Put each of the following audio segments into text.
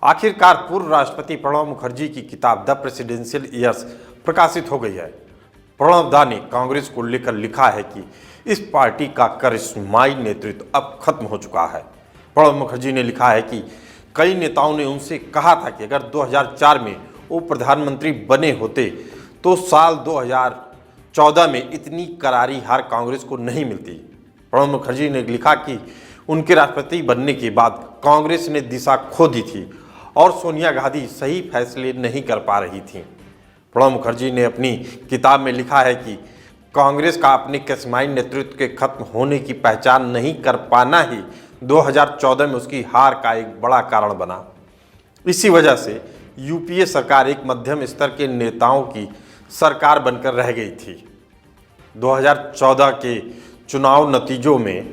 आखिरकार पूर्व राष्ट्रपति प्रणब मुखर्जी की किताब द प्रेसिडेंशियल ईयर्स प्रकाशित हो गई है। प्रणब दा ने कांग्रेस को लेकर लिखा है कि इस पार्टी का करिश्माई नेतृत्व अब खत्म हो चुका है। प्रणब मुखर्जी ने लिखा है कि कई नेताओं ने उनसे कहा था कि अगर 2004 में वो प्रधानमंत्री बने होते तो साल 2014 में इतनी करारी हार कांग्रेस को नहीं मिलती। प्रणब मुखर्जी ने लिखा कि उनके राष्ट्रपति बनने के बाद कांग्रेस ने दिशा खो दी थी और सोनिया गांधी सही फैसले नहीं कर पा रही थीं। प्रणब मुखर्जी ने अपनी किताब में लिखा है कि कांग्रेस का अपने करिश्माई नेतृत्व के खत्म होने की पहचान नहीं कर पाना ही 2014 में उसकी हार का एक बड़ा कारण बना। इसी वजह से यूपीए सरकार एक मध्यम स्तर के नेताओं की सरकार बनकर रह गई थी। 2014 के चुनाव नतीजों में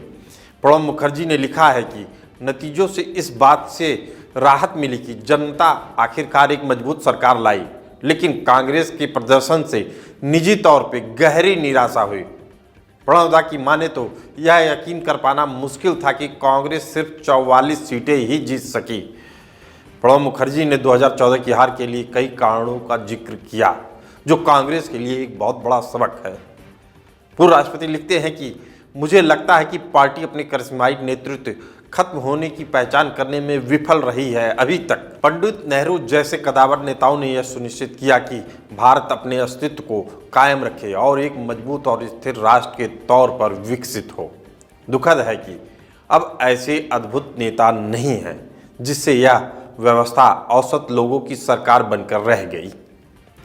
प्रणब मुखर्जी ने लिखा है कि नतीजों से इस बात से राहत मिली कि जनता आखिरकार एक मजबूत सरकार लाई, लेकिन कांग्रेस के प्रदर्शन से निजी तौर पे गहरी निराशा हुई। प्रणब दा की माने तो यह यकीन कर पाना मुश्किल था कि कांग्रेस सिर्फ 44 सीटें ही जीत सकी। प्रणब मुखर्जी ने 2014 की हार के लिए कई कारणों का जिक्र किया, जो कांग्रेस के लिए एक बहुत बड़ा सबक है। पूर्व राष्ट्रपति लिखते हैं कि मुझे लगता है कि पार्टी अपने करिश्माई नेतृत्व खत्म होने की पहचान करने में विफल रही है। अभी तक पंडित नेहरू जैसे कदावर नेताओं ने यह सुनिश्चित किया कि भारत अपने अस्तित्व को कायम रखे और एक मजबूत और स्थिर राष्ट्र के तौर पर विकसित हो। दुखद है कि अब ऐसे अद्भुत नेता नहीं हैं जिससे यह व्यवस्था औसत लोगों की सरकार बनकर रह गई।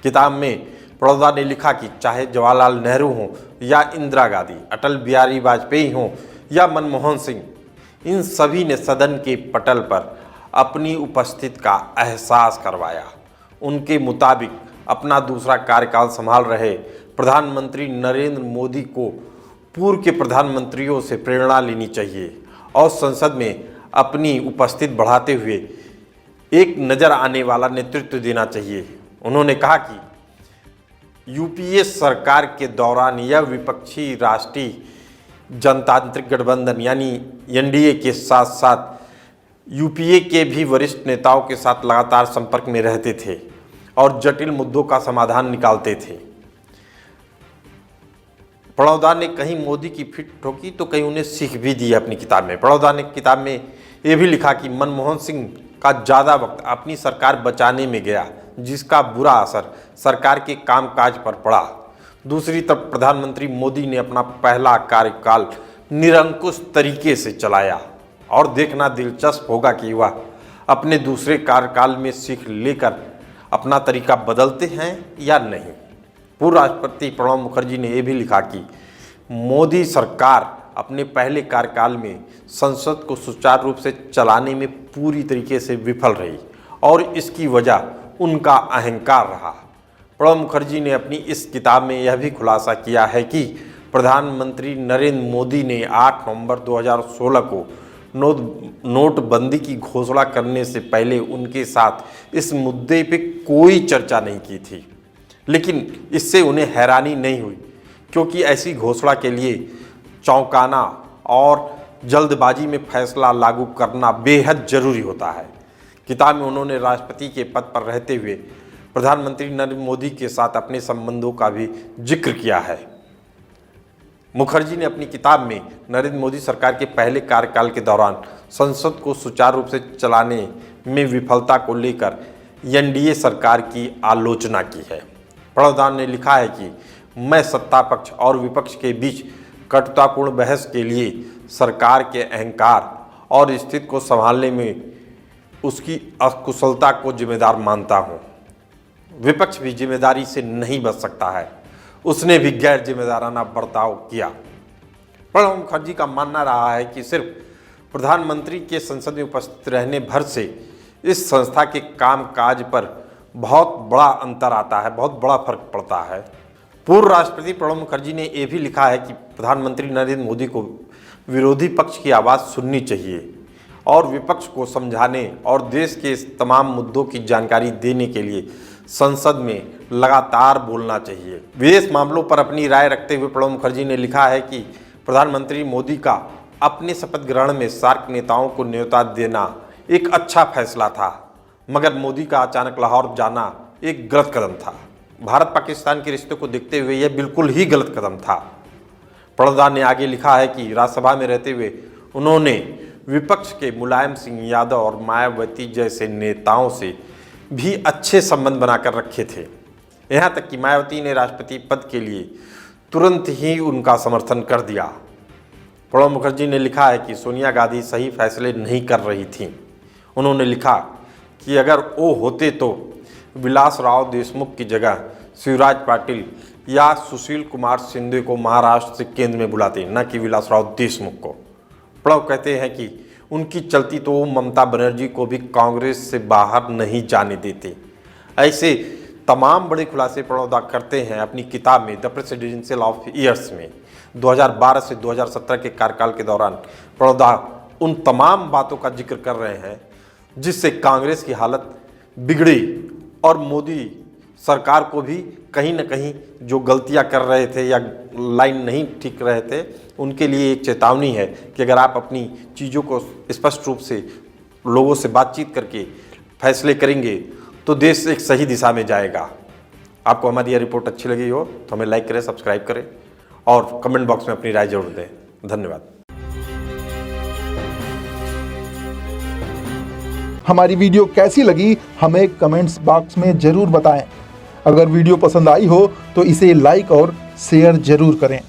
किताब में प्रणब दा ने लिखा कि चाहे जवाहरलाल नेहरू हों या इंदिरा गांधी, अटल बिहारी वाजपेयी हों या मनमोहन सिंह, इन सभी ने सदन के पटल पर अपनी उपस्थिति का एहसास करवाया। उनके मुताबिक अपना दूसरा कार्यकाल संभाल रहे प्रधानमंत्री नरेंद्र मोदी को पूर्व के प्रधानमंत्रियों से प्रेरणा लेनी चाहिए और संसद में अपनी उपस्थिति बढ़ाते हुए एक नज़र आने वाला नेतृत्व देना चाहिए। उन्होंने कहा कि यूपीए सरकार के दौरान यह विपक्षी राष्ट्रीय जनतांत्रिक गठबंधन यानी एनडीए के साथ साथ यूपीए के भी वरिष्ठ नेताओं के साथ लगातार संपर्क में रहते थे और जटिल मुद्दों का समाधान निकालते थे। प्रणब दा ने कहीं मोदी की फिट ठोकी तो कहीं उन्हें सीख भी दी अपनी किताब में। प्रणब दा ने किताब में ये भी लिखा कि मनमोहन सिंह का ज़्यादा वक्त अपनी सरकार बचाने में गया, जिसका बुरा असर सरकार के कामकाज पर पड़ा। दूसरी तरफ प्रधानमंत्री मोदी ने अपना पहला कार्यकाल निरंकुश तरीके से चलाया और देखना दिलचस्प होगा कि वह अपने दूसरे कार्यकाल में सीख लेकर अपना तरीका बदलते हैं या नहीं। पूर्व राष्ट्रपति प्रणब मुखर्जी ने यह भी लिखा कि मोदी सरकार अपने पहले कार्यकाल में संसद को सुचारू रूप से चलाने में पूरी तरीके से विफल रही और इसकी वजह उनका अहंकार रहा। प्रणब मुखर्जी ने अपनी इस किताब में यह भी खुलासा किया है कि प्रधानमंत्री नरेंद्र मोदी ने 8 नवंबर 2016 को नोटबंदी की घोषणा करने से पहले उनके साथ इस मुद्दे पे कोई चर्चा नहीं की थी, लेकिन इससे उन्हें हैरानी नहीं हुई क्योंकि ऐसी घोषणा के लिए चौंकाना और जल्दबाजी में फैसला लागू करना बेहद जरूरी होता है। किताब में उन्होंने राष्ट्रपति के पद पर रहते हुए प्रधानमंत्री नरेंद्र मोदी के साथ अपने संबंधों का भी जिक्र किया है। मुखर्जी ने अपनी किताब में नरेंद्र मोदी सरकार के पहले कार्यकाल के दौरान संसद को सुचारू रूप से चलाने में विफलता को लेकर एनडीए सरकार की आलोचना की है। प्रणब दा ने लिखा है कि मैं सत्ता पक्ष और विपक्ष के बीच कटुतापूर्ण बहस के लिए सरकार के अहंकार और स्थिति को संभालने में उसकी अकुशलता को जिम्मेदार मानता हूँ। विपक्ष भी जिम्मेदारी से नहीं बच सकता है, उसने भी गैर जिम्मेदाराना बर्ताव किया। प्रणब मुखर्जी का मानना रहा है कि सिर्फ प्रधानमंत्री के संसद में उपस्थित रहने भर से इस संस्था के कामकाज पर बहुत बड़ा अंतर आता है, बहुत बड़ा फर्क पड़ता है। पूर्व राष्ट्रपति प्रणब मुखर्जी ने यह भी लिखा है कि प्रधानमंत्री नरेंद्र मोदी को विरोधी पक्ष की आवाज़ सुननी चाहिए और विपक्ष को समझाने और देश के इस तमाम मुद्दों की जानकारी देने के लिए संसद में लगातार बोलना चाहिए। विदेश मामलों पर अपनी राय रखते हुए प्रणब मुखर्जी ने लिखा है कि प्रधानमंत्री मोदी का अपने शपथ ग्रहण में सार्क नेताओं को न्योता देना एक अच्छा फैसला था। मगर मोदी का अचानक लाहौर जाना एक गलत कदम था। भारत पाकिस्तान के रिश्ते को देखते हुए यह बिल्कुल ही गलत कदम था। प्रणब दा ने आगे लिखा है कि राज्यसभा में रहते हुए उन्होंने विपक्ष के मुलायम सिंह यादव और मायावती जैसे नेताओं से भी अच्छे संबंध बनाकर रखे थे। यहाँ तक कि मायावती ने राष्ट्रपति पद के लिए तुरंत ही उनका समर्थन कर दिया। प्रणब मुखर्जी ने लिखा है कि सोनिया गांधी सही फैसले नहीं कर रही थीं। उन्होंने लिखा कि अगर वो होते तो विलास राव देशमुख की जगह शिवराज पाटिल या सुशील कुमार शिंदे को महाराष्ट्र से केंद्र में बुलाते, न कि विलास राव देशमुख को। प्रणब कहते हैं कि उनकी चलती तो वो ममता बनर्जी को भी कांग्रेस से बाहर नहीं जाने देते। ऐसे तमाम बड़े खुलासे प्रणब दा करते हैं अपनी किताब में द प्रेसिडेंशियल ऑफ ईयर्स में। 2012 से 2017 के कार्यकाल के दौरान प्रणब दा उन तमाम बातों का जिक्र कर रहे हैं जिससे कांग्रेस की हालत बिगड़ी और मोदी सरकार को भी कहीं न कहीं जो गलतियां कर रहे थे या लाइन नहीं ठीक रहे थे, उनके लिए एक चेतावनी है कि अगर आप अपनी चीज़ों को स्पष्ट रूप से लोगों से बातचीत करके फैसले करेंगे तो देश एक सही दिशा में जाएगा। आपको हमारी यह रिपोर्ट अच्छी लगी हो तो हमें लाइक करें, सब्सक्राइब करें और कमेंट बॉक्स में अपनी राय जरूर दें। धन्यवाद। हमारी वीडियो कैसी लगी हमें कमेंट्स बॉक्स में ज़रूर बताएं। अगर वीडियो पसंद आई हो तो इसे लाइक और शेयर ज़रूर करें।